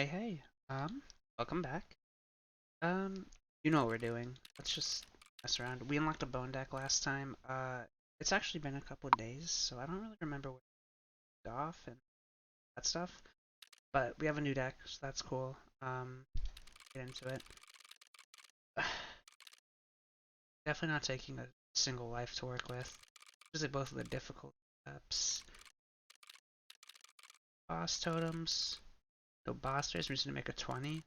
Hey, hey, welcome back. Um, you know what we're doing. Let's just mess around. We unlocked a bone deck last time. It's actually been a couple of days, so I don't really remember where we got off and that stuff. But we have a new deck, so that's cool. Get into it. Definitely not taking a single life to work with. Visit both of the difficult steps. Boss totems. No boss race, we're just gonna make a 20.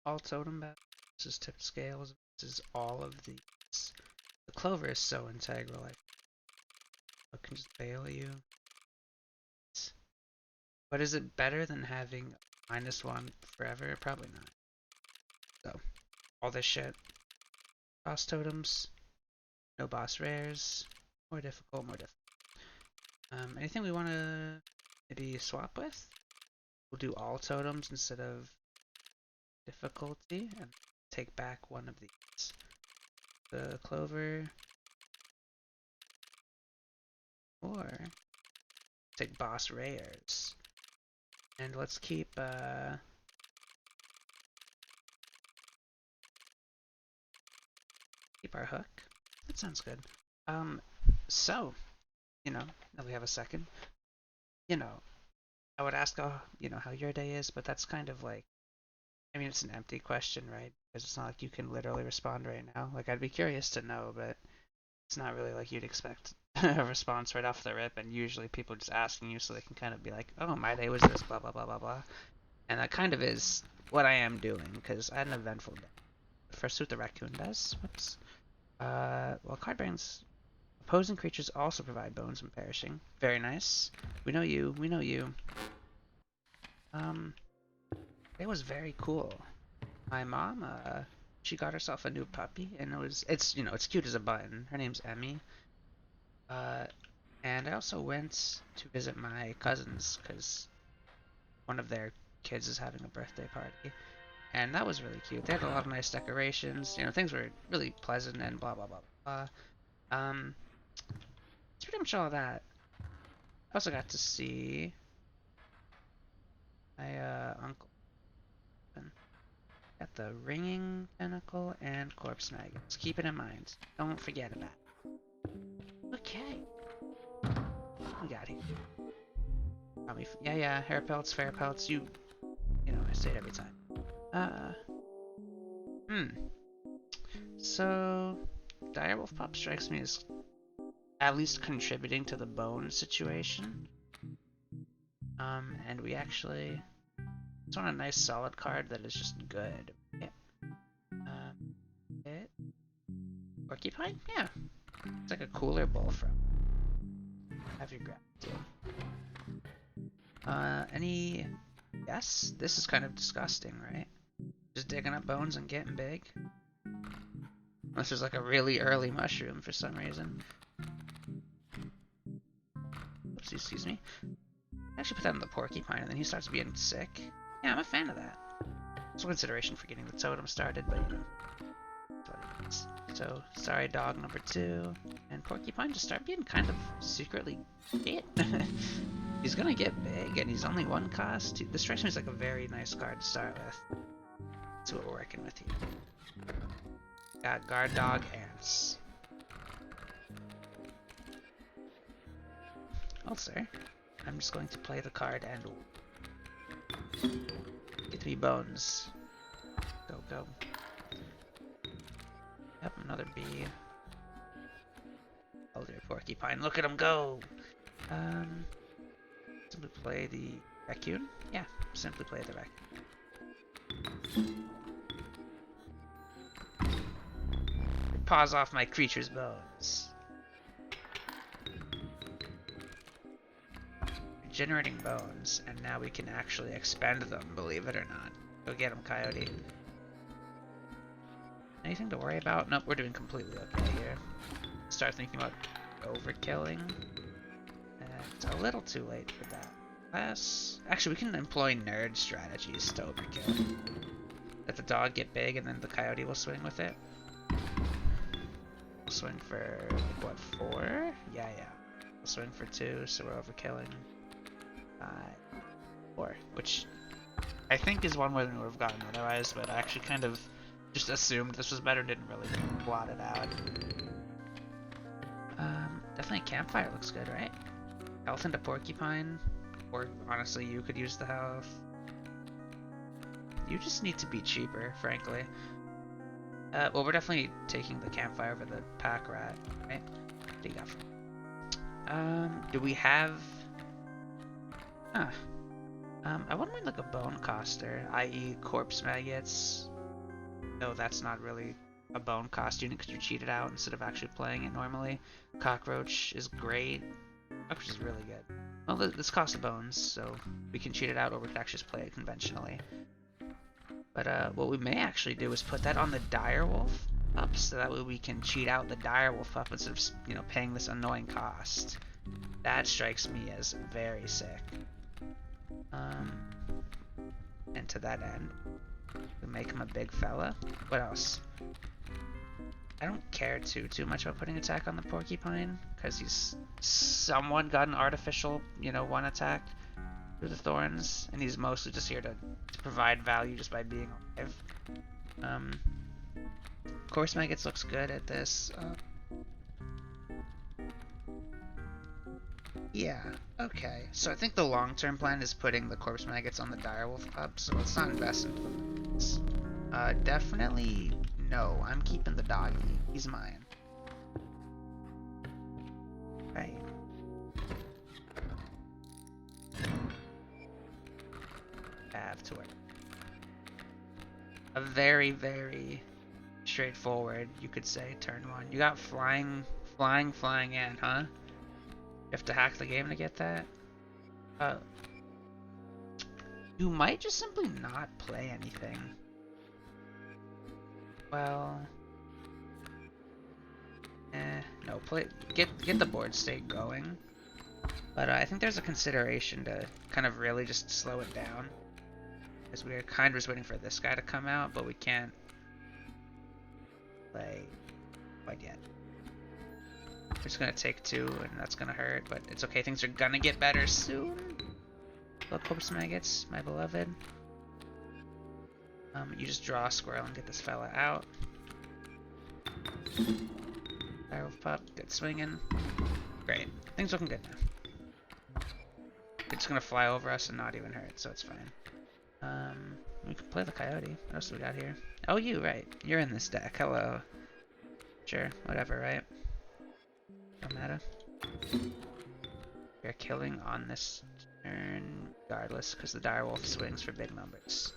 All totem battles. This is tipped scales. This is all of these. The clover is so integral. I can just bail you. But is it better than having -1 forever? Probably not. So, all this shit. Boss totems. No boss rares. More difficult, more difficult. Anything we want to maybe swap with? We'll do all totems instead of difficulty and take back one of these. The clover. Or take boss rares. And let's keep our hook. That sounds good. So, now we have a second. You know, I would ask how your day is, but that's kind of like, I mean, it's an empty question, right? Because it's not like you can literally respond right now. Like, I'd be curious to know, but it's not really like you'd expect a response right off the rip, and usually people are just asking you so they can kind of be like, oh, my day was this, blah, blah, blah, blah, blah. And that kind of is what I am doing, because I had an eventful day. First, what the raccoon does. Whoops. Well, card brains. Opposing creatures also provide bones when perishing. Very nice. We know you. We know you. Um, it was very cool. My mom, she got herself a new puppy, and it's cute as a button. Her name's Emmy. Uh, and I also went to visit my cousins because one of their kids is having a birthday party, and that was really cute. They had a lot of nice decorations. Things were really pleasant and blah blah blah blah. Um, it's pretty much all that. I also got to see my uncle. Got the ringing tentacle and corpse maggots. Keep it in mind. Don't forget about it. Okay. What we got here? Yeah, hair pelts, fair pelts. I say it every time. Uh, hmm. So, Direwolf Pup strikes me as at least contributing to the bone situation. And we actually it's on a nice solid card that is just good. Yeah. It Porcupine? Yeah. It's like a cooler bullfrog. Have your gratitude. Any yes? This is kind of disgusting, right? Just digging up bones and getting big. Unless there's like a really early mushroom for some reason. Oops, excuse me. I actually put that on the porcupine and then he starts being sick. Yeah, I'm a fan of that. It's a consideration for getting the totem started, but that's what it is. So, sorry dog number 2. And porcupine just start being kind of secretly shit. He's gonna get big and he's only 1 cost. This strikes me as like a very nice card to start with. That's what we're working with here. Got guard dog ants. Oh, sir. I'm just going to play the card and get me bones. Go, go. Yep, another bee. Elder porcupine. Look at him go! Simply play the raccoon? Yeah, simply play the raccoon. Paws off my creature's bones. Generating bones, and now we can actually expend them, believe it or not. Go get him, Coyote. Anything to worry about? Nope, we're doing completely okay here. Start thinking about overkilling. It's a little too late for that. Actually, we can employ nerd strategies to overkill. Let the dog get big, and then the coyote will swing with it. We'll swing for, like, what, 4? Yeah. We'll swing for 2, so we're overkilling. 4, which I think is one way we would have gotten otherwise, but I actually kind of just assumed this was better, didn't really plot it out. Definitely campfire looks good, right? Health into porcupine, or honestly, you could use the health. You just need to be cheaper, frankly. Well, we're definitely taking the campfire over the pack rat, right? What do you got for? Do we have? Huh. I wouldn't mind like a bone coster, i.e. corpse maggots. No, that's not really a bone cost unit because you cheat it out instead of actually playing it normally. Cockroach is great. Cockroach is really good. Well, this costs bones, so we can cheat it out or we can actually just play it conventionally. But what we may actually do is put that on the direwolf up, so that way we can cheat out the direwolf up instead of, you know, paying this annoying cost. That strikes me as very sick. And to that end, we make him a big fella. What else? I don't care too much about putting attack on the porcupine, because he's somewhat got an artificial, you know, 1 attack through the thorns, and he's mostly just here to provide value just by being alive. Corpse maggots looks good at this. Yeah, okay. So I think the long-term plan is putting the corpse maggots on the direwolf up, so let's not invest in them. Definitely no. I'm keeping the doggy. He's mine. Right. Have to it. A very, very straightforward, you could say, turn 1. You got flying in, huh? You have to hack the game to get that? You might just simply not play anything. Well, no, get the board state going. But I think there's a consideration to kind of really just slow it down, because we're kind of just waiting for this guy to come out, but we can't play quite yet. We're just gonna take 2, and that's gonna hurt, but it's okay. Things are gonna get better soon. Look, corpse maggots, my beloved. You just draw a squirrel and get this fella out. Direwolf pup, good swinging. Great, things looking good now. It's gonna fly over us and not even hurt, so it's fine. We can play the coyote. What else do we got here? Oh, you, right. You're in this deck. Hello. Sure, whatever, right? No matter. We're killing on this turn regardless, because the direwolf swings for big numbers.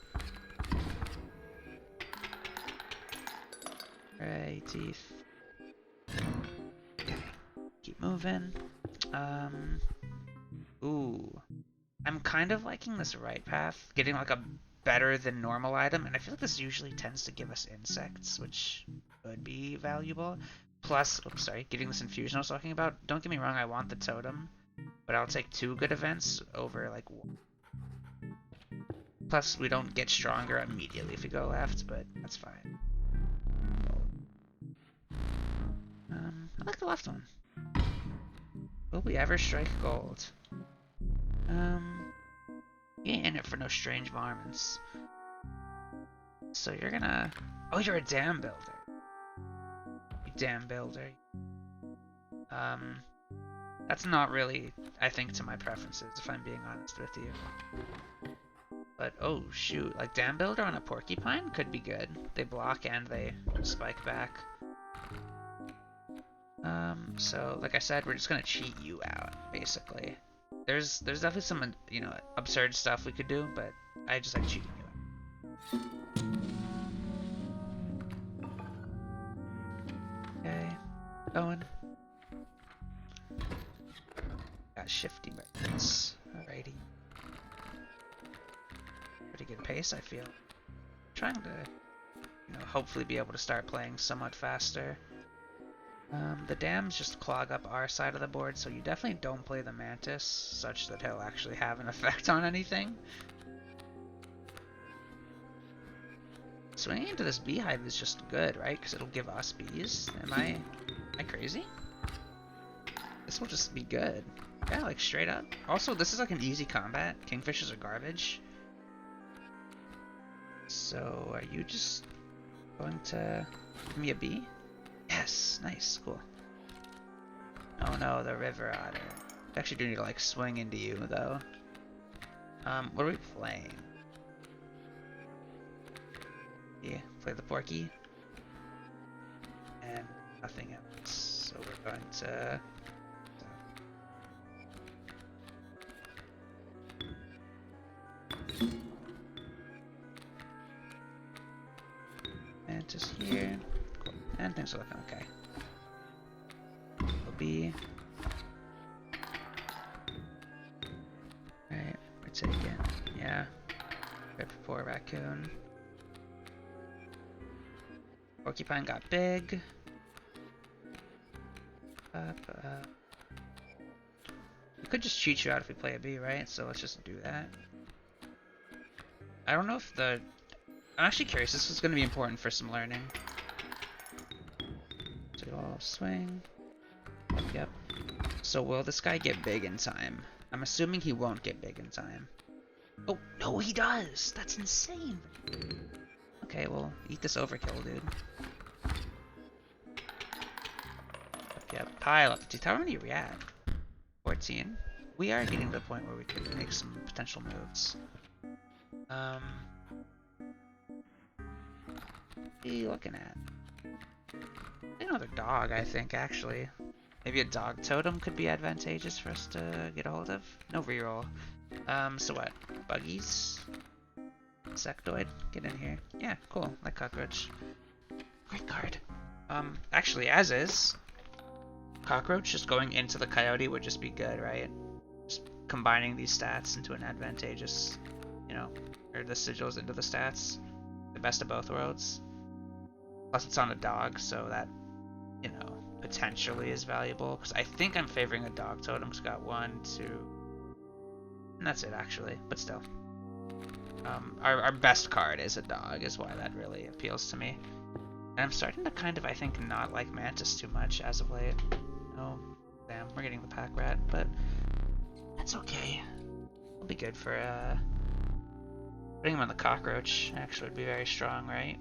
Alright, teeth. Okay. Keep moving. Ooh. I'm kind of liking this right path. Getting like a better than normal item, and I feel like this usually tends to give us insects, which could be valuable. Plus, oops, sorry, getting this infusion I was talking about. Don't get me wrong, I want the totem, but I'll take 2 good events over like 1. Plus, we don't get stronger immediately if we go left, but that's fine. I like the left one. Will we ever strike gold? You ain't in it for no strange varmints. So you're gonna... Oh, you're a dam builder. You dam builder. That's not really, I think, to my preferences, if I'm being honest with you. But, oh shoot, like dam builder on a porcupine could be good. They block and they spike back. So, like I said, we're just gonna cheat you out, basically. There's definitely some, you know, absurd stuff we could do, but I just like cheating you out. Okay, going. Got shifty buttons. Alrighty. Pretty good pace, I feel. Trying to, you know, hopefully be able to start playing somewhat faster. The dams just clog up our side of the board, so you definitely don't play the mantis such that he'll actually have an effect on anything. Swinging into this beehive is just good, right? Because it'll give us bees. Am I crazy? This will just be good. Yeah, like straight up. Also, this is like an easy combat. Kingfishers are garbage. So, are you just going to give me a B? Yes, nice, cool. Oh no, the river otter. I actually do need to like swing into you though. What are we playing? Yeah, play the Porky. And nothing else. So we're going to... And just here. Cool. And things are looking okay. Will be... Right, we're taking... Yeah. Right before raccoon. Porcupine got big. We could just cheat you out if we play a B, right? So let's just do that. I don't know if the... I'm actually curious. This is going to be important for some learning. So I'll swing. Yep. So will this guy get big in time? I'm assuming he won't get big in time. Oh, no, he does! That's insane! Okay, well, eat this overkill, dude. Yep, pile up. Dude, how many are we at? 14. We are getting to the point where we could make some potential moves. What are you looking at? Another dog, I think, actually. Maybe a dog totem could be advantageous for us to get a hold of. No reroll. So what? Buggies? Sectoid? Get in here. Yeah, cool. Like cockroach. Great card. Actually, as is, cockroach just going into the coyote would just be good, right? Just combining these stats into an advantageous, you know, or the sigils into the stats. The best of both worlds. Plus it's on a dog, so that, you know, potentially is valuable. Because I think I'm favoring a dog totem. It's got 1, 2, and that's it actually. But still, our best card is a dog, is why that really appeals to me. And I'm starting to kind of, I think, not like Mantis too much as of late. Oh, damn, we're getting the pack rat, but that's okay. It'll be good for putting him on the cockroach. Actually, would be very strong, right?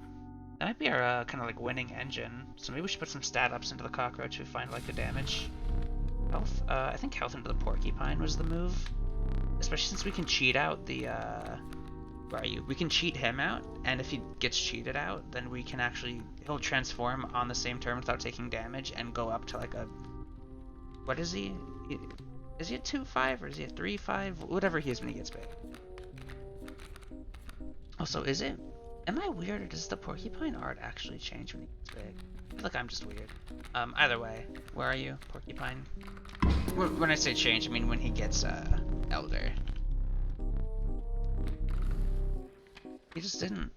That might be our kind of like winning engine. So maybe we should put some stat ups into the cockroach if we find like the damage. Health. I think health into the porcupine was the move, especially since we can cheat out the. Where are you? We can cheat him out, and if he gets cheated out, then we can actually he'll transform on the same turn without taking damage and go up to like a. What is he? Is he a 2/5 or is he a 3/5? Whatever he is when he gets big. Also, is it? Am I weird or does the porcupine art actually change when he gets big? I feel like I'm just weird. Either way, where are you, porcupine? When I say change, I mean when he gets elder. He just didn't.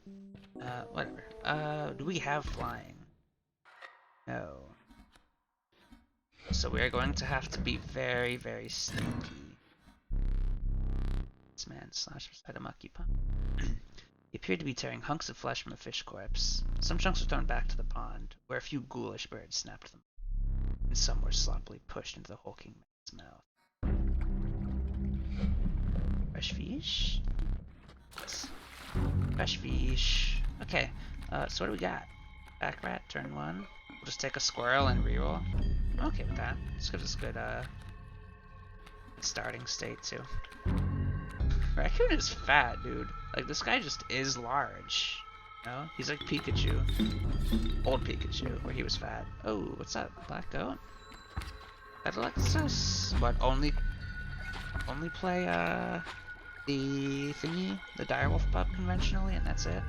Whatever. Do we have flying? No. So we are going to have to be very, very sneaky. This man slashed beside a mucky pond. He appeared to be tearing hunks of flesh from a fish corpse. Some chunks were thrown back to the pond, where a few ghoulish birds snapped them, and some were sloppily pushed into the hulking man's mouth. Fresh fish? Fresh fish. Okay, so what do we got? Back rat, turn 1. We'll just take a squirrel and reroll. I'm okay with that. This gives us good starting state too. Raccoon is fat, dude. Like, this guy just is large. You know? He's like Pikachu. Old Pikachu, where he was fat. Oh, what's that? Black goat? That lets us, what, only play, the thingy, the direwolf pup conventionally, and that's it.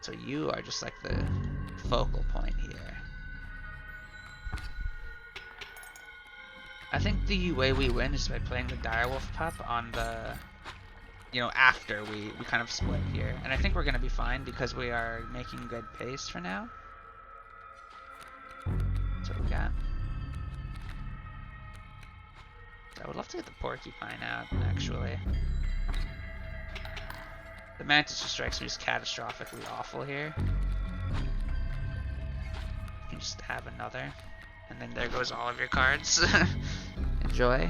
So you are just like the focal point here. I think the way we win is by playing the direwolf pup on the, you know, after we kind of split here. And I think we're gonna be fine because we are making good pace for now. That's what we got. I would love to get the porcupine out, actually. The mantis just strikes me as catastrophically awful here. You can just have another. And then there goes all of your cards. Enjoy.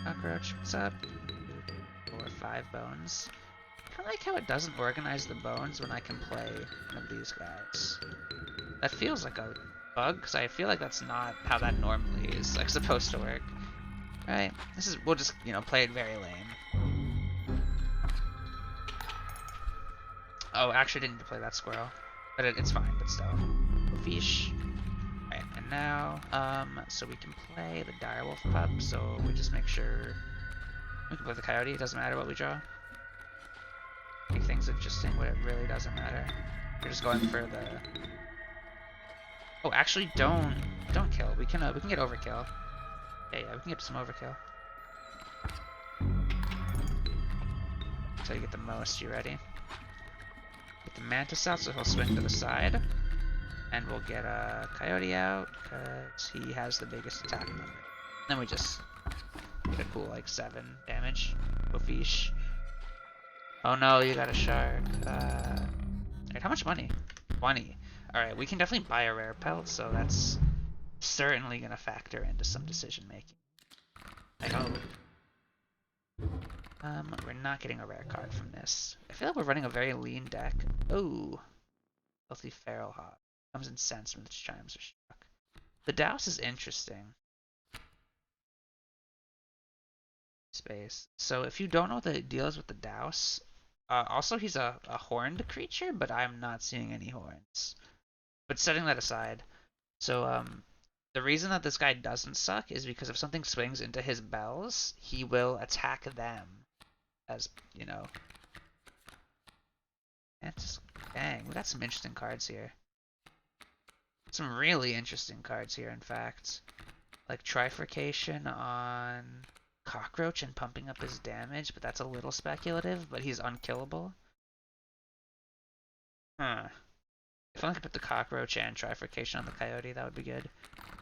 Cockroach, what's up? 4 or 5 bones. I kind of like how it doesn't organize the bones when I can play one of these guys. That feels like a bug, because I feel like that's not how that normally is like supposed to work. Right? We'll just, play it very lame. Oh, actually I didn't need to play that squirrel. But it's fine, but still. Fish. Right, and now, so we can play the direwolf pup, so we just make sure we can play the coyote, it doesn't matter what we draw. Make things interesting, but it really doesn't matter. We're just going for the... Oh, actually, don't kill. We can get overkill. Yeah, we can get some overkill. So you get the most. You ready? Get the mantis out, so he'll swing to the side, and we'll get a coyote out because he has the biggest attack number. Then we just get a cool like 7 damage. Go fish. Oh no, you got a shark. Right, how much money? 20. Alright, we can definitely buy a rare pelt, so that's certainly going to factor into some decision making. I hope. We're not getting a rare card from this. I feel like we're running a very lean deck. Oh, Healthy Feral Hawk. Comes incensed when its chimes are struck. The Douse is interesting. Space. So if you don't know what the deal is with the Douse, also he's a horned creature, but I'm not seeing any horns. But setting that aside, so the reason that this guy doesn't suck is because if something swings into his bells, he will attack them. As, That's, dang, we got some interesting cards here. Some really interesting cards here, in fact. Like Trifurcation on Cockroach and pumping up his damage, but that's a little speculative, but he's unkillable. Huh. If I could put the Cockroach and Trifurcation on the Coyote, that would be good.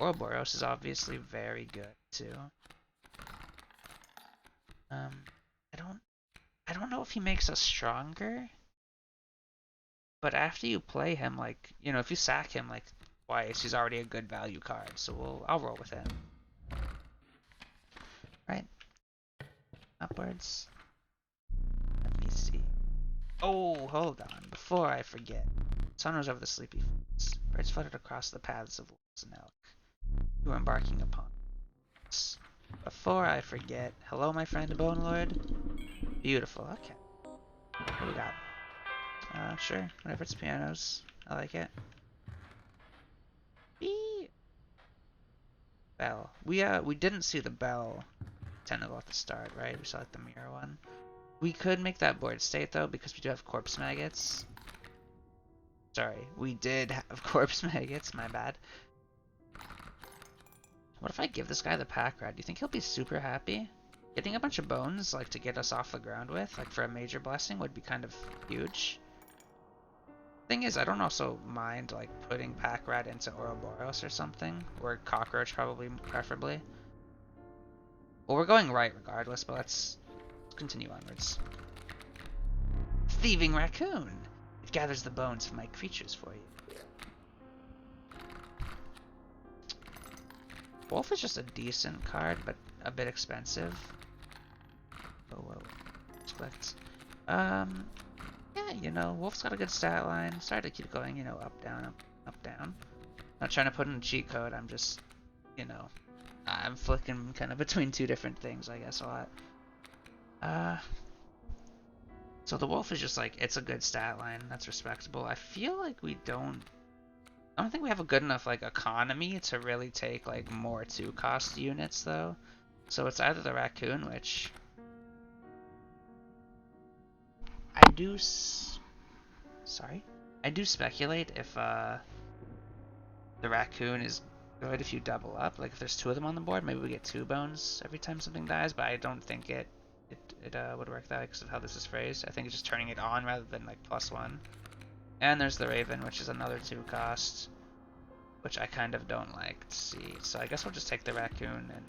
Ouroboros is obviously very good, too. I don't know if he makes us stronger, but after you play him, like, if you sack him, like, twice, he's already a good value card, so I'll roll with him. Right. Upwards. Let me see. Oh, hold on. Before I forget. Sun rose over the sleepy fields. Birds fluttered across the paths of wolves and elk. You were embarking upon us. Before I forget. Hello, my friend Bone Lord. Beautiful. Okay. What do we got? Sure. Whatever, it's pianos. I like it. Beep. Bell. We didn't see the bell tentacle at the start, right? We saw like the mirror one. We could make that board state though, because we do have corpse maggots. Sorry, we did have corpse maggots, my bad. What if I give this guy the pack rat? Do you think he'll be super happy? Getting a bunch of bones, like, to get us off the ground with, like, for a major blessing would be kind of huge. Thing is, I don't also mind, like, putting pack rat into Ouroboros or something, or Cockroach probably, preferably. Well, we're going right regardless, but let's continue onwards. Thieving Raccoon! It gathers the bones of my creatures for you. Wolf is just a decent card, but a bit expensive. Oh, well, expect. Yeah, Wolf's got a good stat line. Sorry to keep going, up, down, up, down. Not trying to put in a cheat code, I'm just, I'm flicking kind of between 2 different things, I guess, a lot. So the Wolf is just like, it's a good stat line, that's respectable. I feel like I don't think we have a good enough, like, economy to really take, like, more 2-cost units, though. So it's either the Raccoon, which I do speculate if the Raccoon is good if you double up. Like if there's 2 of them on the board, maybe we get 2 bones every time something dies. But I don't think it would work that way because of how this is phrased. I think it's just turning it on rather than like +1. And there's the Raven, which is another 2-cost, which I kind of don't like to see. So I guess we'll just take the Raccoon and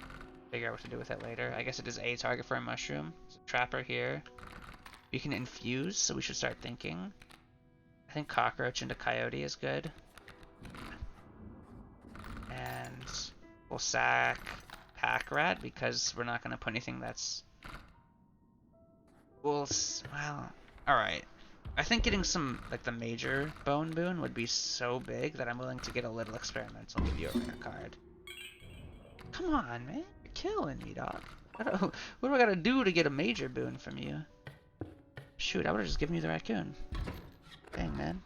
figure out what to do with it later. I guess it is a target for a mushroom. There's a trapper here. We can infuse, so we should start thinking. I think cockroach into coyote is good. And we'll sack pack rat because we're not going to put anything that's... Well, alright. I think getting some, like, the major bone boon would be so big that I'm willing to get a little experimental and give you a rare card. Come on, man. You're killing me, dog. What do I gotta do to get a major boon from you? Shoot, I would've just given you the raccoon. Dang, man.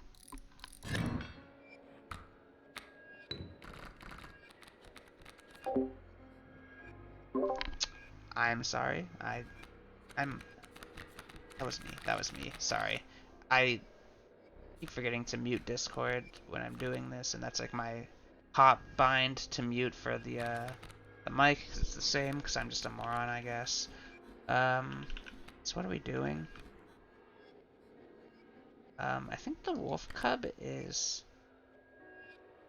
I'm sorry. I'm... That was me. Sorry. I keep forgetting to mute Discord when I'm doing this, and that's like my hot bind to mute for the mic, 'cause it's the same, because I'm just a moron, I guess. So what are we doing? I think the wolf cub is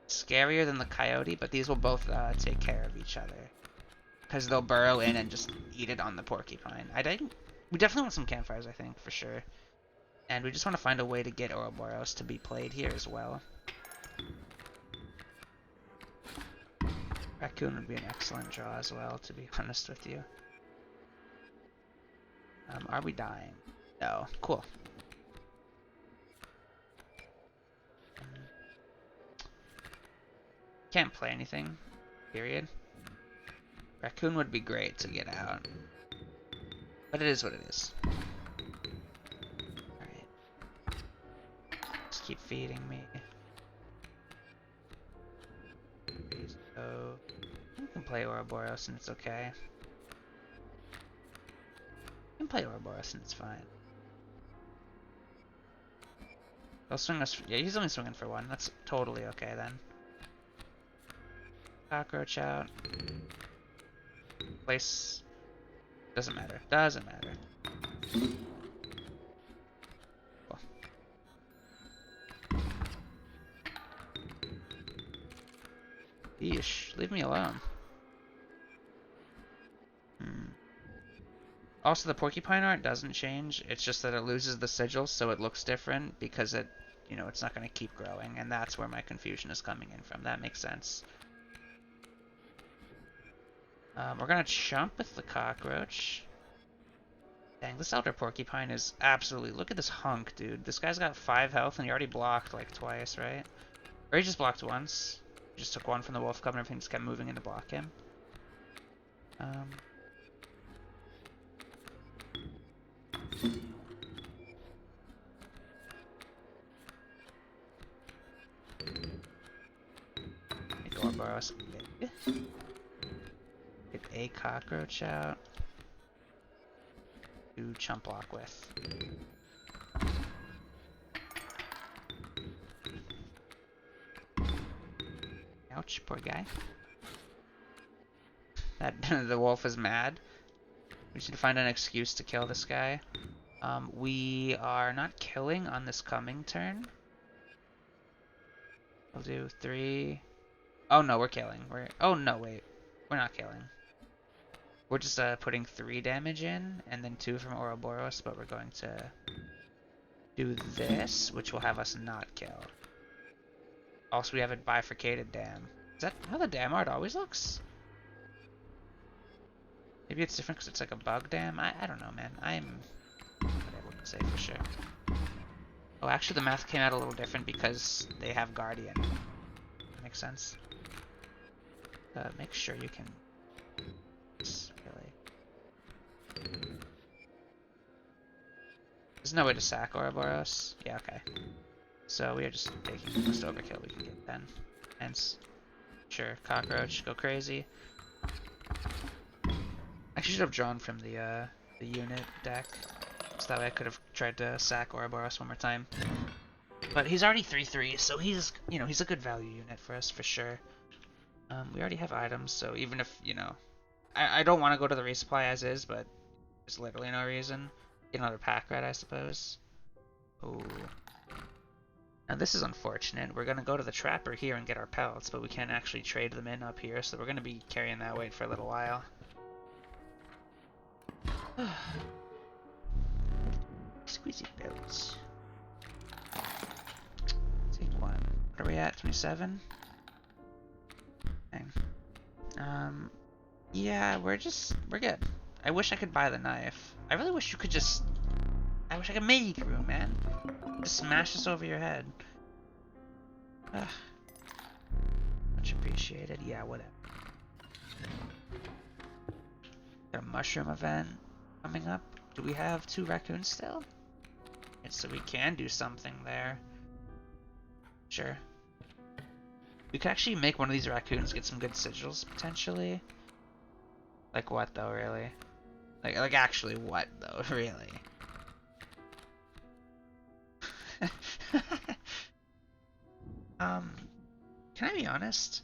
scarier than the coyote, but these will both take care of each other. Because they'll burrow in and just eat it on the porcupine. We definitely want some campfires, I think, for sure. And we just want to find a way to get Ouroboros to be played here as well. Raccoon would be an excellent draw as well, to be honest with you. Are we dying? No. Cool. Can't play anything. Period. Raccoon would be great to get out. But it is what it is. Alright. Just keep feeding me. So, you can play Ouroboros and it's okay. You can play Ouroboros and it's fine. They'll swing us. Yeah, he's only swinging for one. That's totally okay then. Cockroach out. Place. Doesn't matter. Doesn't matter. Cool. Yeesh. Leave me alone. Also, the porcupine art doesn't change. It's just that it loses the sigil, so it looks different because it, you know, it's not going to keep growing, and that's where my confusion is coming in from. That makes sense. We're going to chump with the cockroach. Dang, this elder porcupine is absolutely... Look at this hunk, dude. This guy's got 5 health, and he already blocked, like, twice, right? Or he just blocked once. He just took one from the wolf cub, and everything just kept moving in to block him. Make Ouroboros big. Get a cockroach out. To chump block with. Ouch, poor guy. That the wolf is mad. We just need to find an excuse to kill this guy. We are not killing on this coming turn. We'll do 3. Oh no, we're killing. Oh no, wait. We're not killing. We're just putting 3 damage in, and then 2 from Ouroboros, but we're going to do this, which will have us not kill. Also, we have a bifurcated dam. Is that how the dam art always looks? Maybe it's different because it's like a bug dam? I don't know, man. I'm not able to say for sure. Oh, actually the math came out a little different because they have Guardian. That makes sense. Make sure you can... Really. There's no way to sack Ouroboros. Yeah, okay. So we are just taking the most overkill we can get then. Hence, sure, cockroach, go crazy. I should have drawn from the unit deck, so that way I could have tried to sack Ouroboros one more time. But he's already 3/3, so he's, you know, he's a good value unit for us for sure. We already have items, so even if, you know, I don't want to go to the resupply as is, but there's literally no reason. Get another pack rat, I suppose. Ooh. Now this is unfortunate. We're gonna go to the trapper here and get our pelts, but we can't actually trade them in up here, so we're gonna be carrying that weight for a little while. Squeezy pelts. What are we at? 27? Dang. Yeah, we're good. I wish I could buy the knife. I really wish you could just... I wish I could make room, man. Just smash this over your head. Ugh. Much appreciated. Yeah, whatever. Got a mushroom event coming up. Do we have 2 raccoons still? And so we can do something there. Sure. We could actually make one of these raccoons get some good sigils, potentially. Like what, though, really? Like actually what, though, really? Can I be honest?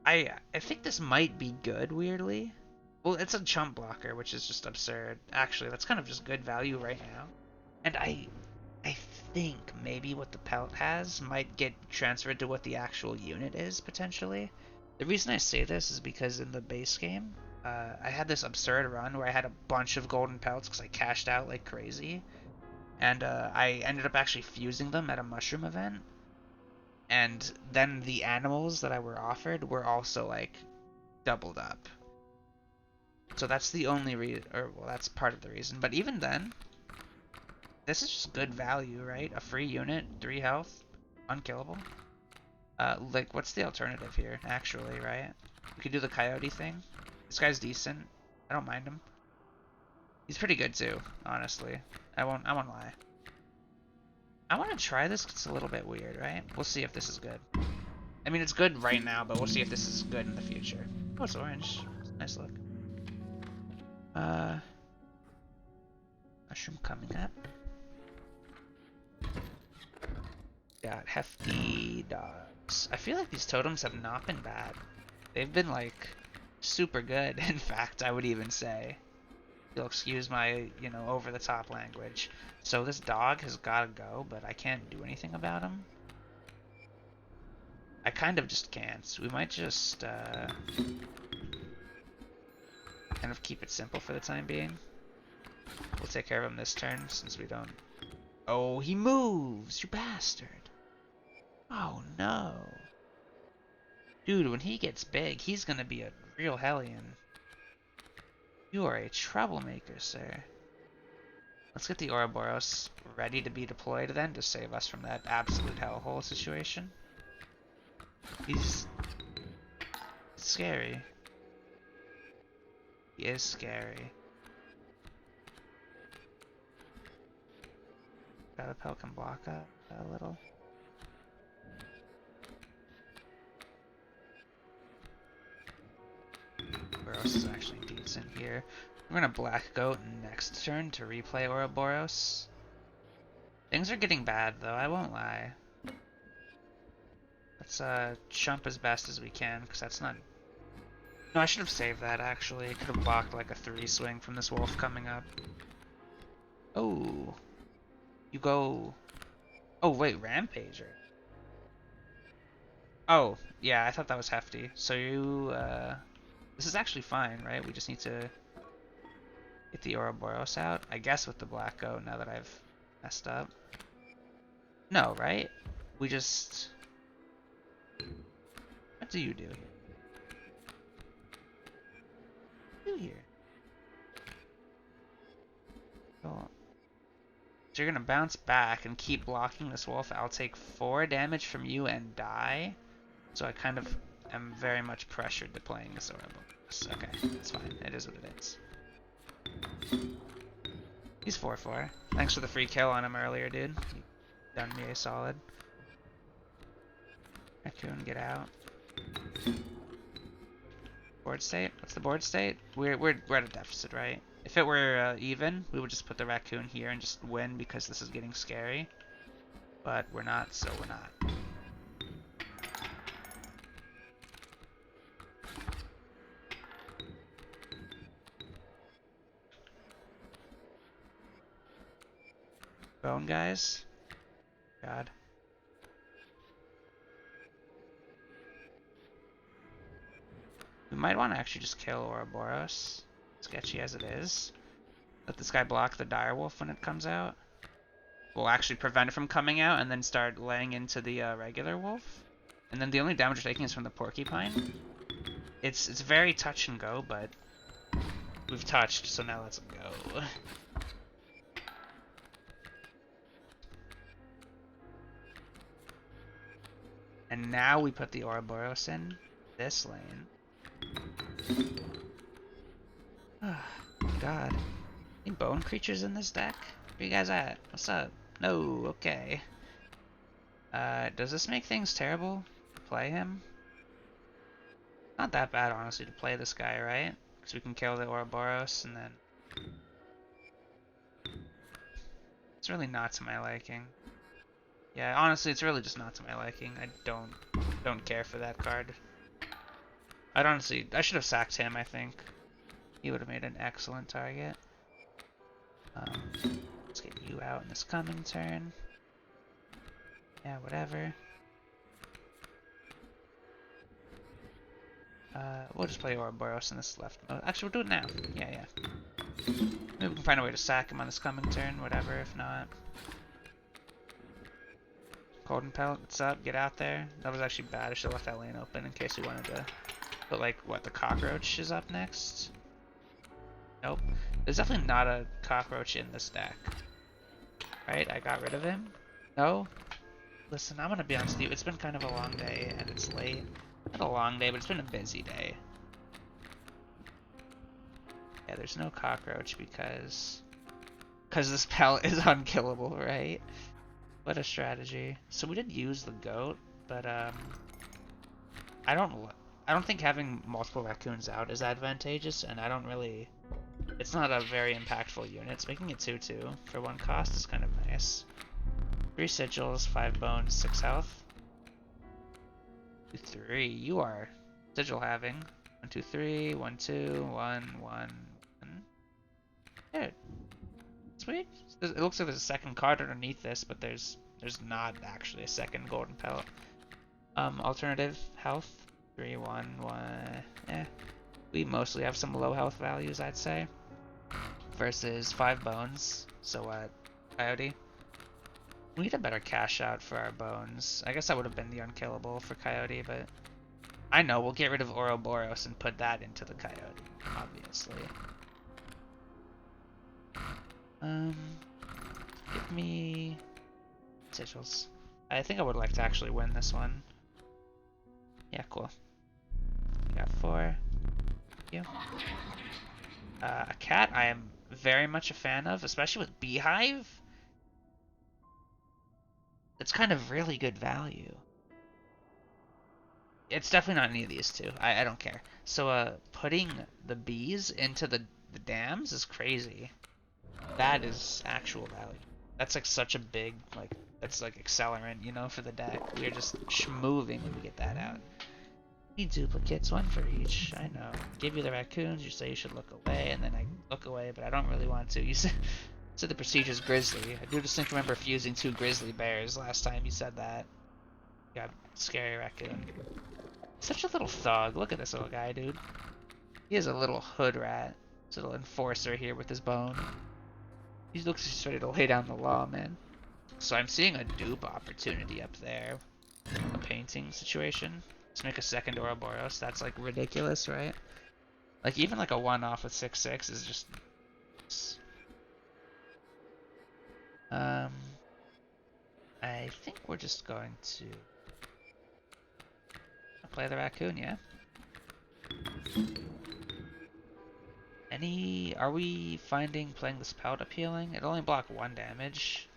I think this might be good, weirdly. Well, it's a chump blocker, which is just absurd. Actually, that's kind of just good value right now. And I think maybe what the pelt has might get transferred to what the actual unit is, potentially. The reason I say this is because in the base game, I had this absurd run where I had a bunch of golden pelts because I cashed out like crazy. And I ended up actually fusing them at a mushroom event. And then the animals that I were offered were also like doubled up. So that's the only reason, or well, that's part of the reason. But even then, this is just good value, right? A free unit, 3 health, unkillable. Like, what's the alternative here, actually, right? We could do the coyote thing. This guy's decent. I don't mind him. He's pretty good too, honestly. I won't lie. I want to try this 'cause it's a little bit weird, right? We'll see if this is good. I mean, it's good right now, but we'll see if this is good in the future. Oh, it's orange. Nice look. Mushroom coming up. Got hefty dogs. I feel like these totems have not been bad. They've been like super good. In fact, I would even say. You'll excuse my, over the top language. So this dog has gotta go, but I can't do anything about him. I kind of just can't. We might just kind of keep it simple for the time being. We'll take care of him this turn since we don't. Oh, he moves, you bastard. Oh no. Dude, when he gets big, he's gonna be a real hellion. You are a troublemaker, sir. Let's get the Ouroboros ready to be deployed then to save us from that absolute hellhole situation. He's scary. He is scary. Got a Pelican block up a little. Ouroboros is actually decent here. We're gonna Black Goat next turn to replay Ouroboros. Things are getting bad though, I won't lie. Let's chump as best as we can, because that's not... No, I should have saved that actually. Could have blocked like a 3 swing from this wolf coming up. Oh. You go... Oh wait, Rampager. Oh, yeah, I thought that was hefty. So you, this is actually fine, right? We just need to get the Ouroboros out. I guess with the Black Goat now that I've messed up. No, right? We just... What do you do here? What do you do here? Oh. So you're gonna bounce back and keep blocking this wolf. I'll take 4 damage from you and die. So I kind of am very much pressured to playing this Ouroboros. Okay, it's fine. It is what it is. He's 4-4. Thanks for the free kill on him earlier, dude. You done me a solid. Raccoon, get out. Board state? What's the board state? We're at a deficit, right? If it were even, we would just put the raccoon here and just win because this is getting scary. But we're not, so we're not. Bone, guys? God. We might want to actually just kill Ouroboros, sketchy as it is. Let this guy block the direwolf when it comes out. will actually prevent it from coming out and then start laying into the regular wolf. And then the only damage we're taking is from the porcupine. It's very touch and go, but we've touched, so now let's go. And now we put the Ouroboros in this lane. Oh, God. Any bone creatures in this deck? Where you guys at? What's up? No, okay. Does this make things terrible to play him? Not that bad, honestly, to play this guy, right? Because we can kill the Ouroboros, and then... It's really not to my liking. Yeah, honestly, it's really just not to my liking. I don't care for that card. I should have sacked him, I think. He would have made an excellent target. Let's get you out in this coming turn. Yeah, whatever. We'll just play Ouroboros in this left mode. Actually, we'll do it now. Yeah. Maybe we can find a way to sack him on this coming turn, whatever, if not. Golden Pellet, what's up? Get out there. That was actually bad. I should have left that lane open in case we wanted to put, like, what, the cockroach is up next? Nope. There's definitely not a cockroach in this deck. Right? I got rid of him? No? Listen, I'm gonna be honest with you. It's been kind of a long day, and it's late. Not a long day, but it's been a busy day. Yeah, there's no cockroach because this pellet is unkillable, right? What a strategy. So we did use the goat, but I don't think having multiple raccoons out is advantageous, and I don't really. It's not a very impactful unit. It's making it 2/2 for 1 cost is kind of nice. 3 sigils, 5 bones, 6 health. 2, 3. You are sigil having. 1, 2, 3. 1, 2. 1, 1, 1. There. Sweet. It looks like there's a second card underneath this, but there's not actually a second golden pellet. Alternative health 3, 1, 1. We mostly have some low health values, I'd say. Versus 5 bones. So what, Coyote? We need a better cash out for our bones. I guess that would have been the unkillable for Coyote, but I know we'll get rid of Ouroboros and put that into the Coyote, obviously. Give me sigils. I think I would like to actually win this one. Yeah, cool. You got 4. Thank you. A cat I am very much a fan of, especially with Beehive. It's kind of really good value. It's definitely not any of these two. I don't care. So putting the bees into the dams is crazy. That is actual value. That's like such a big, like, that's like accelerant, you know, for the deck. We are just moving when we get that out. Need duplicates, 1 for each. I know. Give you the raccoons, you say you should look away, and then I look away, but I don't really want to. You said the procedure's grizzly. I do distinctly remember fusing 2 grizzly bears last time you said that. God, scary raccoon. Such a little thug. Look at this little guy, dude. He is a little hood rat. This little enforcer here with his bone. He looks just ready to lay down the law, man. So I'm seeing a dupe opportunity up there. A painting situation. Let's make a second Ouroboros. That's like ridiculous, right? Like even like a 1-off with 6/6 is just. I think we're just going to play the raccoon, yeah. Are we finding playing this pellet appealing? It'll only block 1 damage.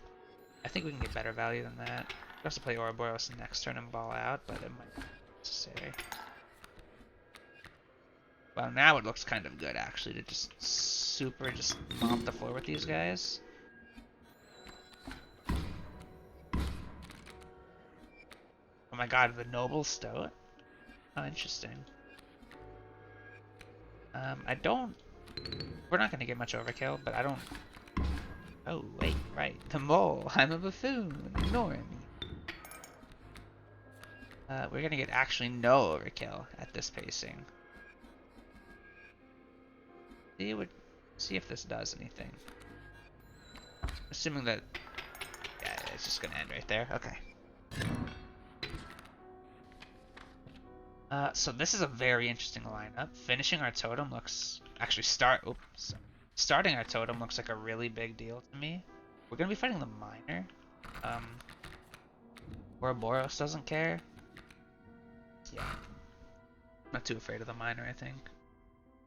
I think we can get better value than that. We also play Ouroboros next turn and ball out, but it might be necessary. Well, now it looks kind of good, actually, to just just mop the floor with these guys. Oh my god, the Noble Stoat? Oh, interesting. We're not going to get much overkill, but I don't... Oh, wait, right. The mole. I'm a buffoon. Ignore me. We're going to get actually no overkill at this pacing. See if this does anything. Assuming that it's just gonna end right there. Okay. So this is a very interesting lineup. Finishing our totem looks actually starting our totem looks like a really big deal to me. We're gonna be fighting the miner. Ouroboros doesn't care. Yeah, not too afraid of the miner. I think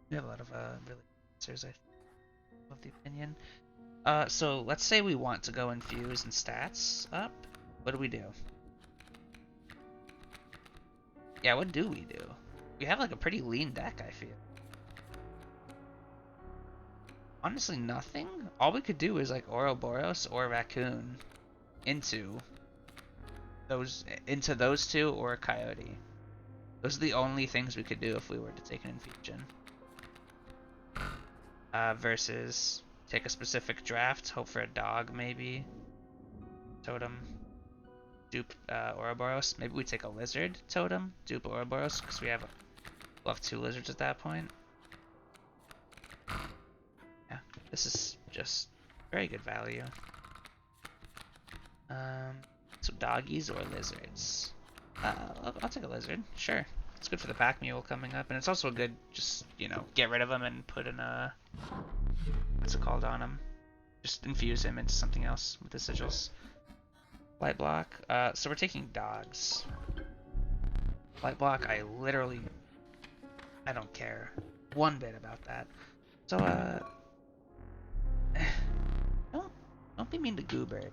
we have a lot of really answers. I think, of the opinion. So let's say we want to go infuse and stats up. What do we do? Yeah, what do we do? We have like a pretty lean deck, I feel. Honestly, nothing. All we could do is like Ouroboros or Raccoon into those two or Coyote. Those are the only things we could do if we were to take an infusion. Versus take a specific draft, hope for a dog maybe. Totem. Dupe Ouroboros. Maybe we take a lizard totem, dupe Ouroboros, because we'll have 2 lizards at that point. Yeah, this is just very good value. So doggies or lizards? I'll take a lizard, sure. It's good for the pack mule coming up, and it's also a good, just, you know, get rid of him and put in a, what's it called on him? Just infuse him into something else with the sigils. Light block. So we're taking dogs. Light block, I don't care one bit about that. So, don't be mean to Goobert.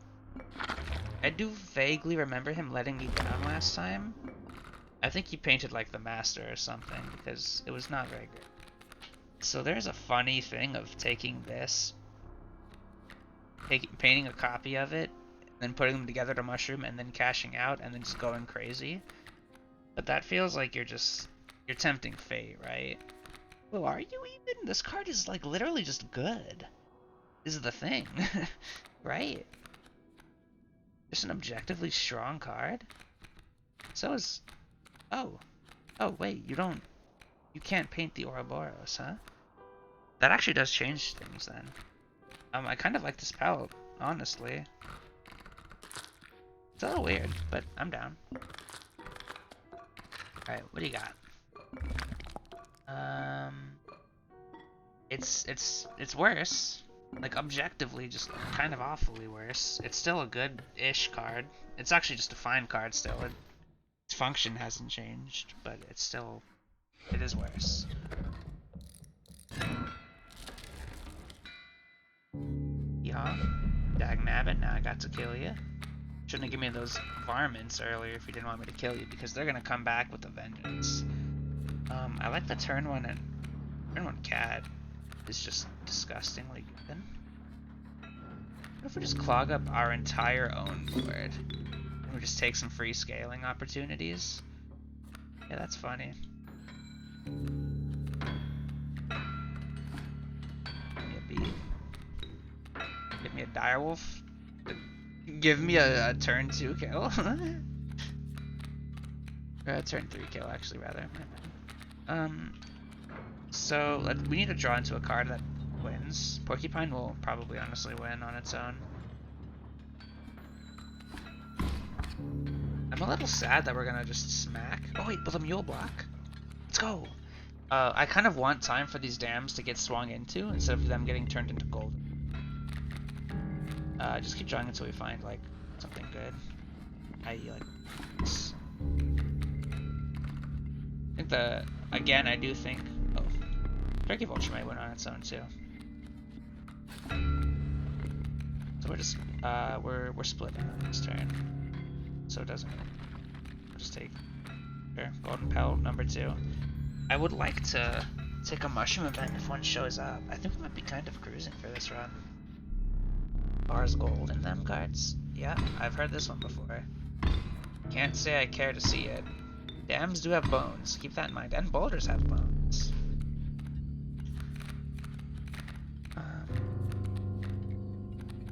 I do vaguely remember him letting me down last time. I think he painted like the master or something, because it was not very good. So there's a funny thing of taking this, painting a copy of it, then putting them together to mushroom, and then cashing out, and then just going crazy. But that feels like you're tempting fate, right? Well, are you even? This card is like literally just good. This is the thing, right? Just an objectively strong card. So is, oh wait, you can't paint the Ouroboros, huh? That actually does change things then. I kind of like this palette, honestly. It's a little weird, but I'm down. Alright, what do you got? It's worse. Like, objectively, just kind of awfully worse. It's still a good-ish card. It's actually just a fine card still. Its function hasn't changed, but it is worse. Yeah. Dagnabbit, now I got to kill you. Shouldn't have given me those varmints earlier if you didn't want me to kill you, because they're gonna come back with a vengeance. I like the turn one cat is just disgustingly good. What if we just clog up our entire own board and we just take some free scaling opportunities? Yeah, that's funny. Give me a beat. Give me a direwolf. Give me a turn 2 kill. Or a turn 3 kill, actually, rather. So we need to draw into a card that wins. Porcupine will probably honestly win on its own. I'm a little sad that we're gonna just smack. Oh wait, but the mule block. Let's go. I kind of want time for these dams to get swung into instead of them getting turned into gold. Just keep drawing until we find like something good. I.e. like this. I think I do think. Oh, Turkey Vulture might win on its own too. So we're just we're splitting on this turn, so it doesn't. We'll just take Golden Pelt number 2. I would like to take a mushroom event if one shows up. I think we might be kind of cruising for this run. Bars gold in them cards. Yeah, I've heard this one before. Can't say I care to see it. Dams do have bones. Keep that in mind. And boulders have bones.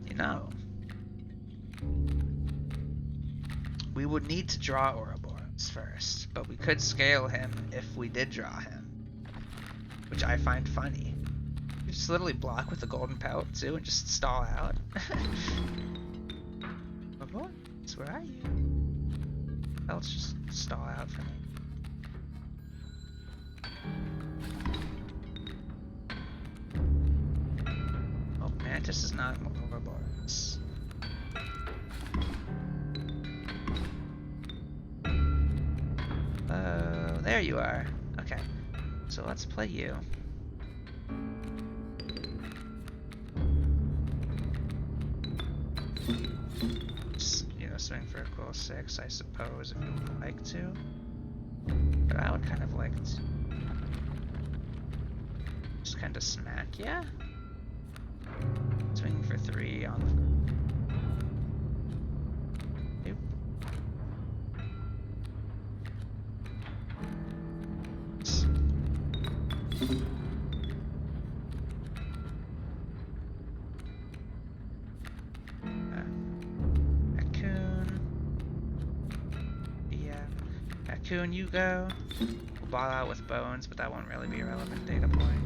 You know, we would need to draw Ouroboros first, but we could scale him if we did draw him, which I find funny. You just literally block with the golden pelt too and just stall out. Ouroboros, where are you? Let's just stall out for me. Oh, Mantis is not Ouroboros. Oh, there you are. Okay, so let's play you. Just, swing for a cool 6, I suppose, if you would like to. But I would kind of like to just kind of smack ya. Swinging for 3 on the... Nope. Raccoon, you go. We'll ball out with bones, but that won't really be a relevant data point.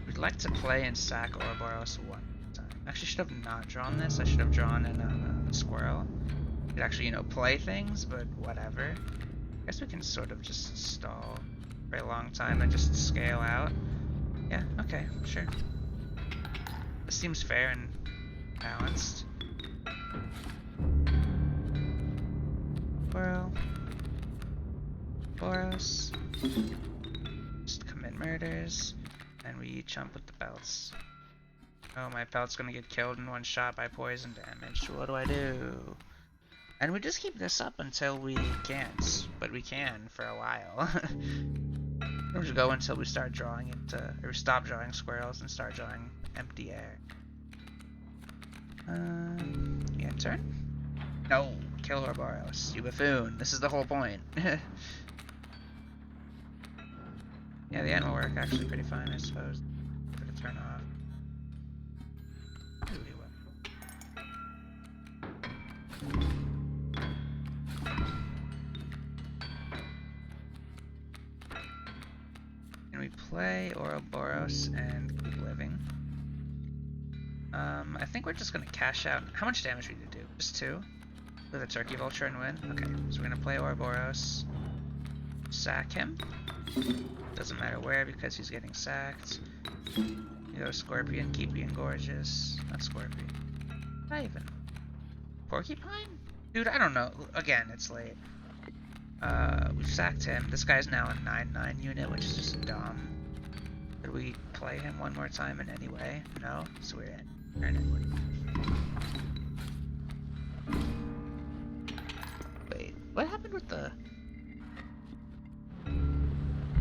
We'd like to play and sack Ouroboros one time. Actually, should have not drawn this. I should have drawn in a squirrel. Could actually, play things, but whatever. I guess we can sort of just stall for a long time and just scale out. Yeah, okay, sure. This seems fair and balanced. Boros. Just commit murders. And we chump with the belts. Oh, my belt's gonna get killed in one shot by poison damage. What do I do? And we just keep this up until we can't. But we can for a while. We'll just go until we start drawing into... or stop drawing squirrels and start drawing empty air. End turn? No! Kill Ouroboros, you buffoon. This is the whole point. Yeah, the end will work actually pretty fine, I suppose. Give it a turn off. Ooh, he will. Can we play Ouroboros and keep living? I think we're just gonna cash out. How much damage we need to do? Just 2? With a Turkey Vulture and win? Okay, so we're gonna play Ouroboros. Sack him. Doesn't matter where because he's getting sacked. You go Scorpion, keep being gorgeous. Not Scorpion. Not even. Porcupine? Dude, I don't know. Again, it's late. We've sacked him. This guy's now a 9/9 unit, which is just dumb. Could we play him one more time in any way? No? So we're in. We're in anyway. Wait, what happened with the...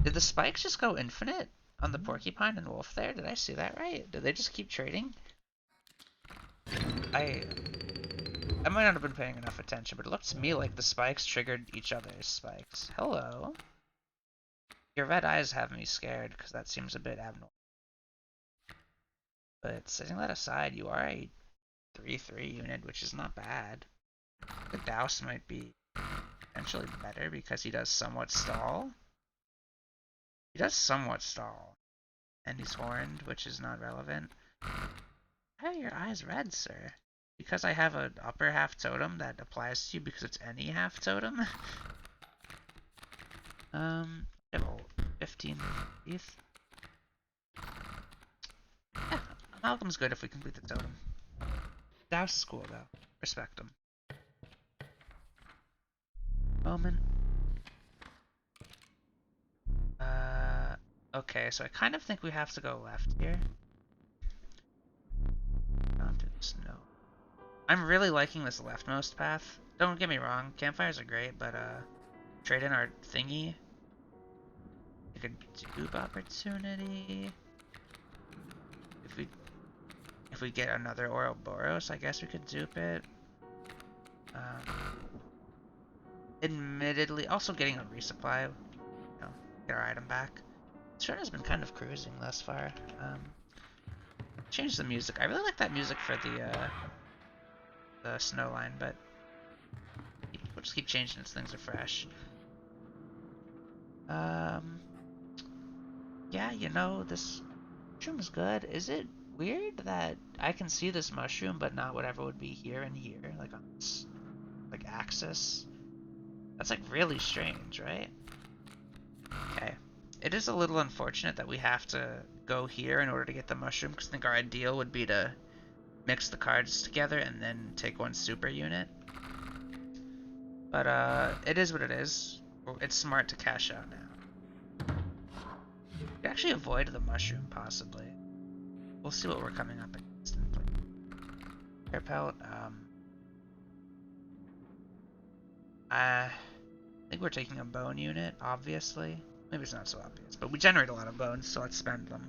Did the spikes just go infinite on the Porcupine and Wolf there? Did I see that right? Did they just keep trading? I might not have been paying enough attention, but it looked to me like the spikes triggered each other's spikes. Hello? Your red eyes have me scared, because that seems a bit abnormal. But setting that aside, you are a 3/3 unit, which is not bad. The Douse might be potentially better because he does somewhat stall. He does somewhat stall. And he's horned, which is not relevant. Why are your eyes red, sir? Because I have an upper half totem that applies to you because it's any half totem? 15 teeth. Yeah, Amalgam's good if we complete the totem. Douse is cool though. Respect him. Moment. Okay, so I kind of think we have to go left here. Down to the snow. I'm really liking this leftmost path. Don't get me wrong, campfires are great, but trade in our thingy. Like a dupe opportunity. If we get another Ouroboros, I guess we could dupe it. Admittedly, also getting a resupply, get our item back. This run has been kind of cruising thus far. Change the music. I really like that music for the snow line, but we'll just keep changing as things are fresh. Yeah, this room is good. Is it weird that I can see this mushroom, but not whatever would be here and here, like on this like axis. That's like really strange, right? Okay. It is a little unfortunate that we have to go here in order to get the mushroom, because I think our ideal would be to mix the cards together and then take one super unit. But it is what it is. It's smart to cash out now. We could actually avoid the mushroom, possibly. We'll see what we're coming up against. Air pelt. I think we're taking a bone unit, obviously. Maybe it's not so obvious, but we generate a lot of bones, so let's spend them.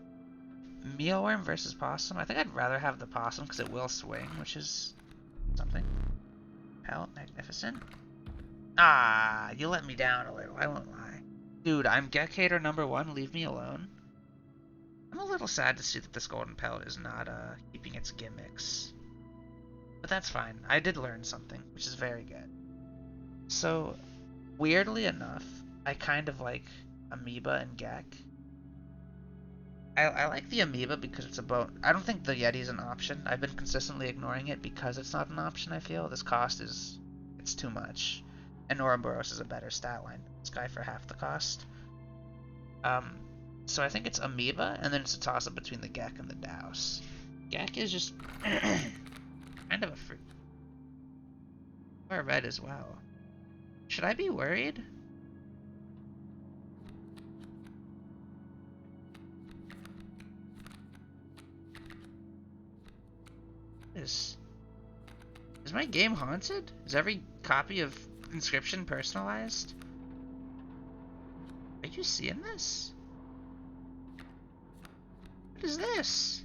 Mealworm versus possum. I think I'd rather have the possum because it will swing, which is something. Pelt, magnificent. Ah, you let me down a little, I won't lie. Dude, I'm Geckator #1, leave me alone. I'm a little sad to see that this golden pelt is not keeping its gimmicks. But that's fine. I did learn something, which is very good. So, weirdly enough, I kind of like Amoeba and Gek. I like the Amoeba because it's a bone. I don't think the Yeti is an option. I've been consistently ignoring it because it's not an option, I feel. This cost is... it's too much. And Ouroboros is a better stat line than this guy for half the cost. So I think it's Amoeba, and then it's a toss-up between the Gek and the Douse. Gek is just kind of a fruit. Or red as well. Should I be worried? Is my game haunted? Is every copy of Inscription personalized? Are you seeing this? What is this?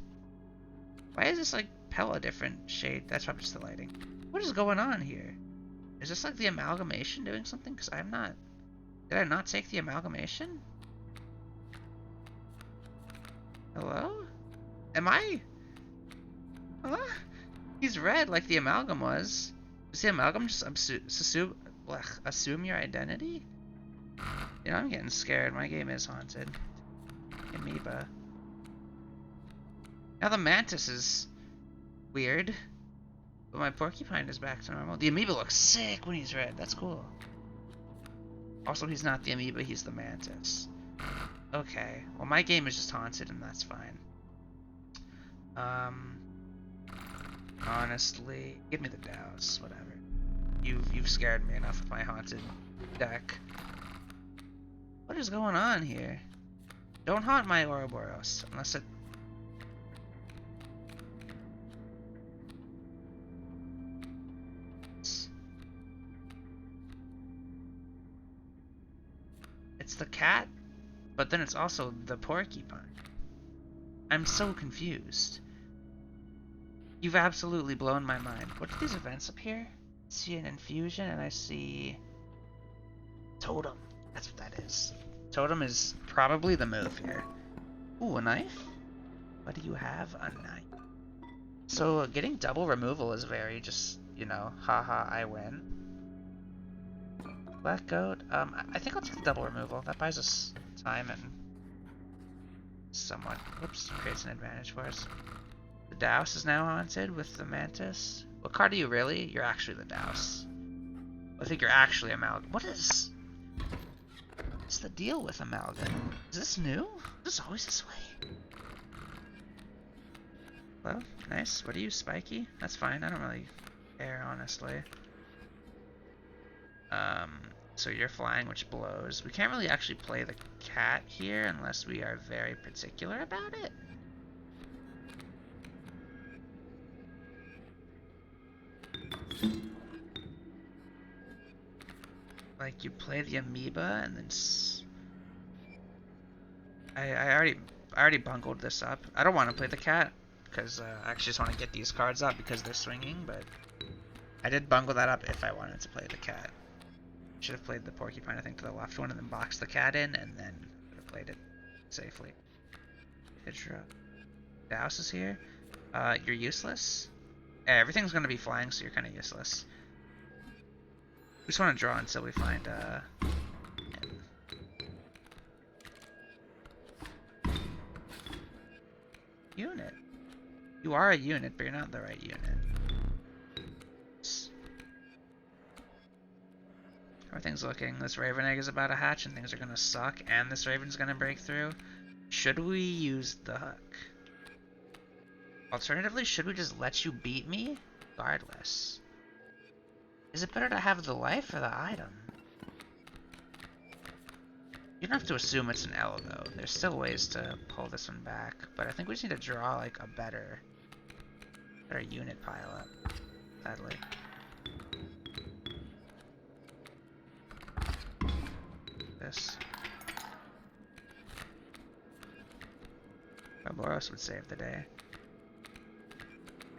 Why is this like Pella different shade? That's probably just the lighting. What is going on here? Is this like the amalgamation doing something? Because I'm not... Did I not take the amalgamation? Hello? Am I... Huh? He's red like the amalgam was. Does the amalgam just assume your identity? You know, I'm getting scared. My game is haunted. Amoeba. Now the mantis is weird. But my porcupine is back to normal. The amoeba looks sick when he's red. That's cool. Also, he's not the amoeba, he's the mantis. Okay. Well, my game is just haunted, and that's fine. Honestly, give me the Douse, whatever. You've scared me enough with my haunted deck. What is going on here? Don't haunt my Ouroboros unless it... It's the cat, but then it's also the porcupine. I'm so confused. You've absolutely blown my mind. What are these events up here? I see an infusion and I see... Totem. That's what that is. Totem is probably the move here. Ooh, a knife? What do you have? A knife. So getting double removal is very just, you know, haha, I win. Black goat. I think I'll take the double removal. That buys us time and somewhat, whoops, creates an advantage for us. The Douse is now haunted with the Mantis. What card are you really? You're actually the Douse. I think you're actually Amalgam. What's the deal with Amalgam? Is this new? Is this always this way? Well, nice. What are you, Spiky? That's fine. I don't really care, honestly. So you're flying, which blows. We can't really actually play the cat here unless we are very particular about it. Like, you play the amoeba and then I already bungled this up. I don't want to play the cat because I actually just want to get these cards up because they're swinging, but I did bungle that up if I wanted to play the cat. Should have played the porcupine, I think, to the left one and then boxed the cat in and then would have played it safely. Good draw. Douse is here. You're useless. Everything's gonna be flying, so you're kind of useless. We just want to draw until we find unit. You are a unit, but you're not the right unit. How are things looking? This Raven egg is about to hatch and things are gonna suck, and this Raven's gonna break through. Should we use the hook? Alternatively, should we just let you beat me? Regardless. Is it better to have the life or the item? You don't have to assume it's an L, though. There's still ways to pull this one back, but I think we just need to draw, like, a better unit pile up, sadly. This. Ouroboros would save the day.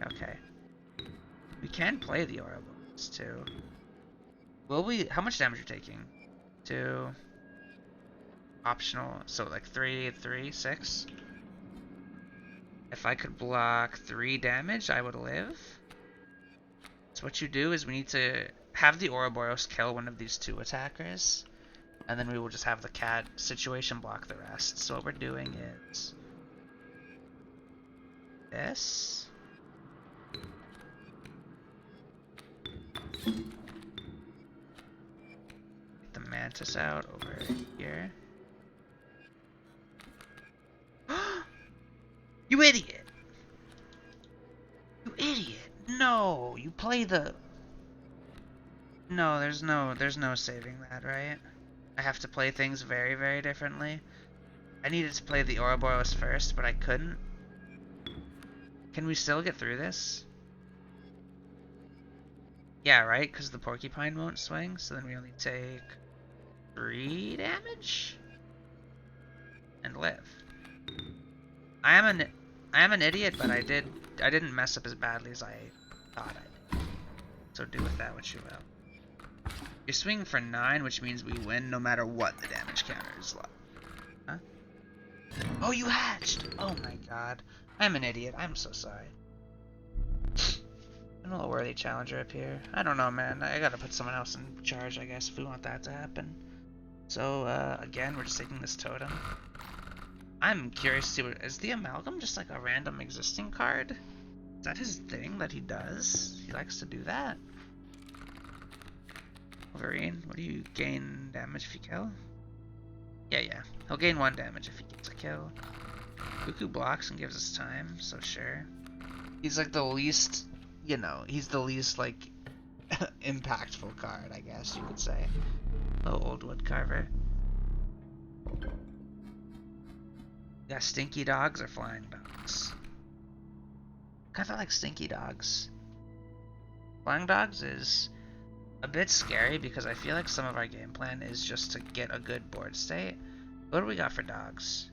Okay. We can play the Ouroboros, too. Will we? How much damage are you taking? 2. Optional. So, like, 3, 3, 6. If I could block 3 damage, I would live. So what you do is we need to have the Ouroboros kill one of these 2 attackers. And then we will just have the cat situation block the rest. So what we're doing is this. Get the mantis out over here. You idiot! You idiot! No, you play the. No, there's no saving that, right? I have to play things very, very differently. I needed to play the Ouroboros first, but I couldn't. Can we still get through this? Yeah, right? Because the porcupine won't swing, so then we only take 3 damage and live. I am an idiot, but I didn't mess up as badly as I thought I did. So do with that what you will. You're swinging for 9, which means we win no matter what the damage counter is. Huh? Oh, you hatched! Oh my god. I'm an idiot. I'm so sorry. I'm a worthy challenger up here. I don't know, man. I gotta put someone else in charge, I guess, if we want that to happen. So, again, we're just taking this totem. I'm curious to see what... Is the Amalgam just like a random existing card? Is that his thing that he does? He likes to do that. Wolverine, what do you gain damage if you kill? Yeah. He'll gain 1 damage if he gets a kill. Cuckoo blocks and gives us time, so sure. He's like the least, you know, he's the least, like, impactful card, I guess you could say. Oh, old wood carver. Yeah, stinky dogs or flying dogs? I feel like stinky dogs. Flying dogs is a bit scary because I feel like some of our game plan is just to get a good board state. What do we got for dogs?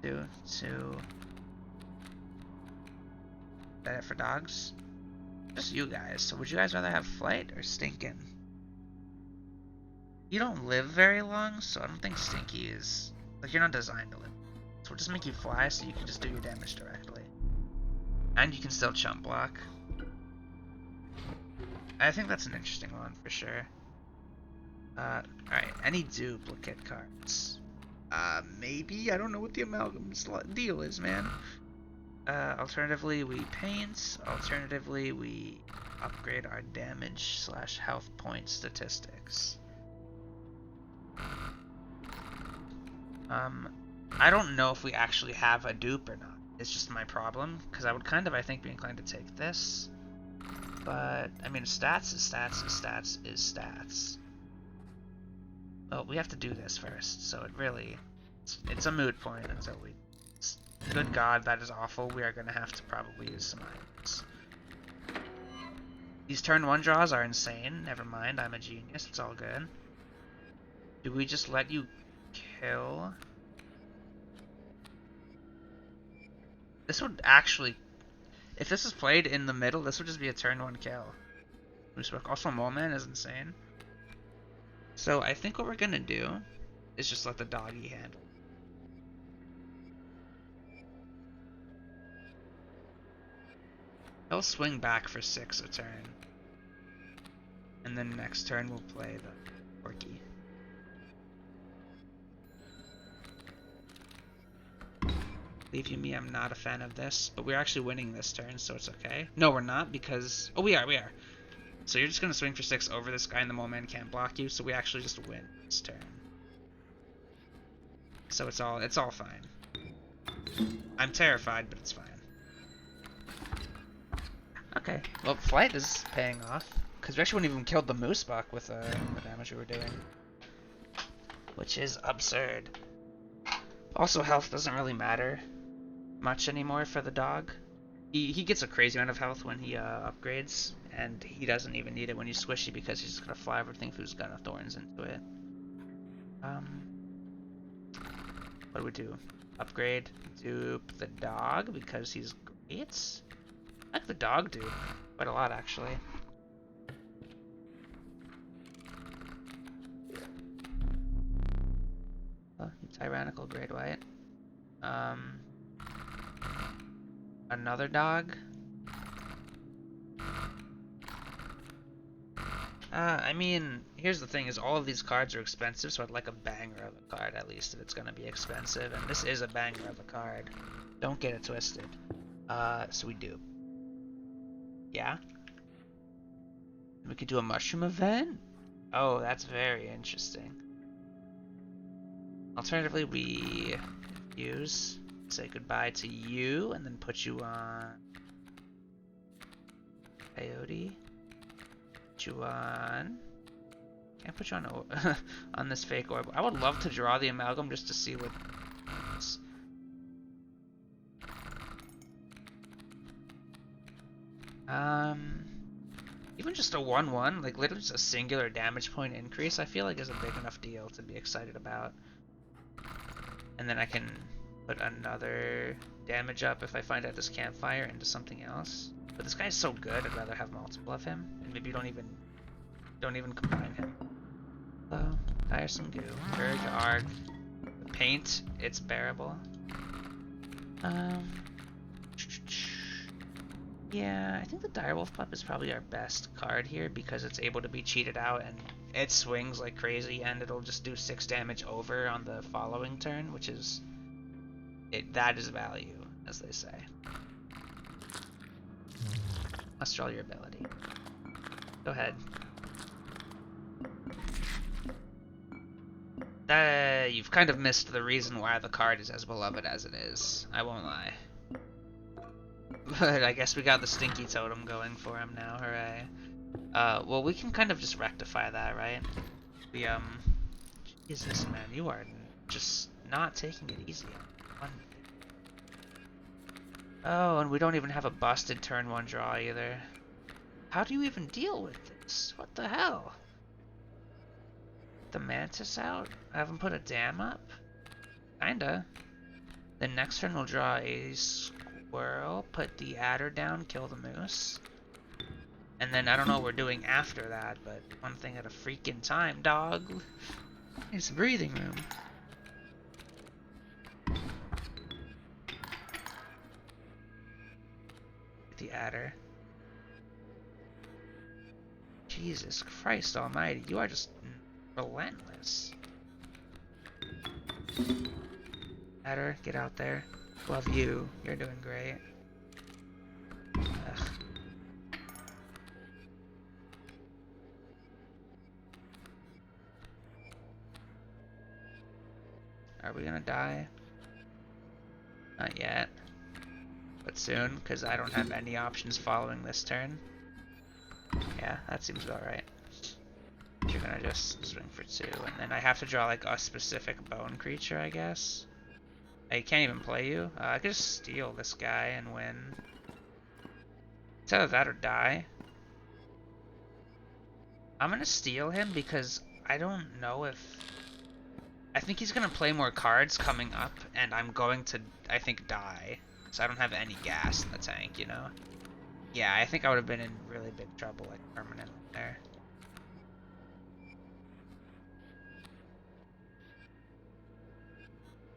2. Is that it for dogs? Just you guys. So would you guys rather have flight or stinking? You don't live very long, so I don't think stinky is... Like, you're not designed to live. So we'll just make you fly so you can just do your damage directly. And you can still chump block. I think that's an interesting one for sure. Alright, any duplicate cards? Maybe? I don't know what the Amalgam's deal is, man. Alternatively, we paint. Alternatively, we upgrade our damage / health point statistics. I don't know if we actually have a dupe or not. It's just my problem, because I would kind of, I think, be inclined to take this. But, I mean, stats is stats is stats is stats. Well, we have to do this first, so it really... It's a moot point until we... Good god, that is awful. We are going to have to probably use some items. These turn 1 draws are insane. Never mind, I'm a genius. It's all good. Do we just let you kill? This would actually... If this is played in the middle, this would just be a turn 1 kill. Also, Mole Man is insane. So I think what we're going to do is just let the doggy handle. He'll swing back for 6 a turn. And then next turn we'll play the Porky. Leave you me, I'm not a fan of this, but we're actually winning this turn, so it's okay. No, we're not, because... Oh, we are. So you're just going to swing for 6 over this guy, and the mole man can't block you, so we actually just win this turn. So it's all fine. I'm terrified, but it's fine. Okay, well, flight is paying off, because we actually wouldn't even killed the moose buck with the damage we were doing. Which is absurd. Also, health doesn't really matter much anymore for the dog. He gets a crazy amount of health when he upgrades, and he doesn't even need it when he's squishy because he's just gonna fly everything through his gun of thorns into it. What do we do? Upgrade, dupe the dog because he's great. I like the dog dupe quite a lot actually. Oh, tyrannical great white. Another dog. I mean, here's the thing: is all of these cards are expensive, so I'd like a banger of a card at least if it's gonna be expensive, and this is a banger of a card. Don't get it twisted. So we do. Yeah. We could do a mushroom event. Oh, that's very interesting. Alternatively, we use say goodbye to you and then put you on Coyote. Put you on. Can't put you on on this fake orb. I would love to draw the amalgam just to see what. Even just a 1/1, like literally just a singular damage point increase, I feel like is a big enough deal to be excited about. And then I can put another damage up if I find out this campfire into something else. But this guy's so good, I'd rather have multiple of him. And maybe you don't even combine him. Hello, tiresome goo, Urge, Arg, the paint, it's bearable. Yeah, I think the Direwolf Pup is probably our best card here because it's able to be cheated out and it swings like crazy and it'll just do 6 damage over on the following turn, which is that is value, as they say. Let's draw your ability. Go ahead. You've kind of missed the reason why the card is as beloved as it is. I won't lie. But I guess we got the stinky totem going for him now, hooray. Well, we can kind of just rectify that, right? We, Jesus, man, you are just not taking it easy. Oh, and we don't even have a busted turn 1 draw either. How do you even deal with this? What the hell? The mantis out? Have him put a dam up? Kinda. Then next turn we'll draw a squirrel, put the adder down, kill the moose. And then I don't know what we're doing after that, but one thing at a freaking time, dog. It's breathing room. The adder. Jesus Christ almighty, you are just relentless. Adder, get out there. Love you. You're doing great. Ugh. Are we gonna die? Not yet. But soon, because I don't have any options following this turn. Yeah, that seems about right. You're gonna just swing for 2, and then I have to draw like a specific bone creature, I guess. I can't even play you. I could just steal this guy and win. It's either that or die. I'm gonna steal him because I don't know if... I think he's gonna play more cards coming up, and I'm going to, I think, die. So I don't have any gas in the tank, you know? Yeah, I think I would have been in really big trouble, like, permanently there.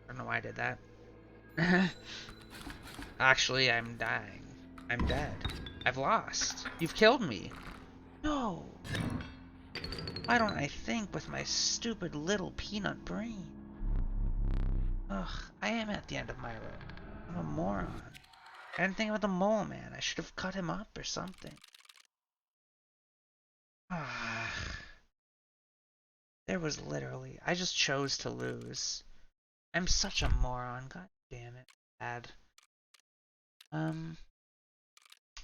I don't know why I did that. Actually, I'm dying. I'm dead. I've lost. You've killed me. No. Why don't I think with my stupid little peanut brain? Ugh, I am at the end of my rope. I'm a moron. I didn't think about the mole man. I should have cut him up or something. Ah, there was literally. I just chose to lose. I'm such a moron. God damn it. Bad. Um,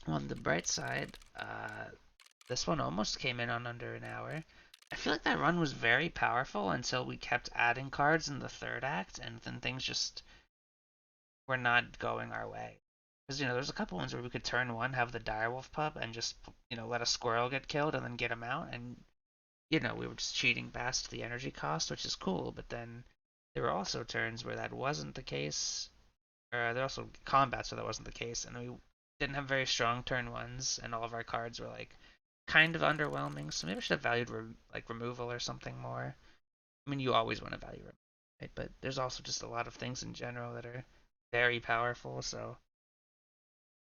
on the bright side, this one almost came in on under an hour. I feel like that run was very powerful until we kept adding cards in the third act, and then things just were not going our way. Because, there's a couple ones where we could turn one, have the direwolf pup, and just, let a squirrel get killed and then get him out. And, we were just cheating past the energy cost, which is cool. But then there were also turns where that wasn't the case. Or there were also combats where that wasn't the case. And we didn't have very strong turn ones, and all of our cards were, like, kind of underwhelming. So maybe I should have valued, removal or something more. I mean, you always want to value removal, right? But there's also just a lot of things in general that are very powerful, so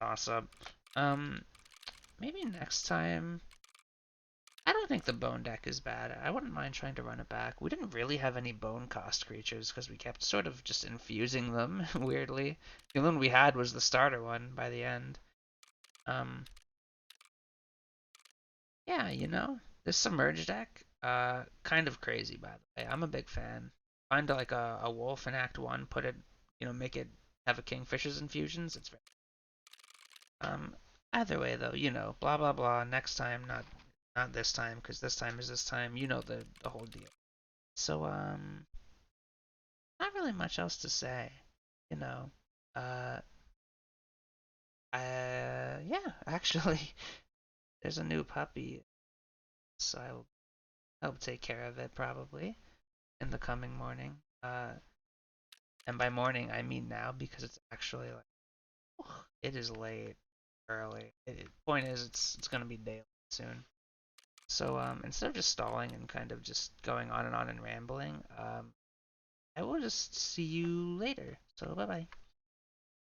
toss up. Um, Maybe next time. I don't think the bone deck is bad. I wouldn't mind trying to run it back. We didn't really have any bone cost creatures because we kept sort of just infusing them weirdly. The only one we had was the starter one by the end. Um, yeah, this submerge deck, kind of crazy by the way. I'm a big fan. Find like a wolf in Act One, put it, make it have a kingfisher's infusions. It's very Um, either way though, blah blah blah. Next time, not this time, because this time is this time. You know the whole deal. So not really much else to say. You know, uh, yeah, actually, there's a new puppy, so I will help take care of it probably in the coming morning. And by morning I mean now because it's actually like it is late, early. Point is, it's gonna be daylight soon. So instead of just stalling and kind of just going on and rambling, I will just see you later. So bye bye.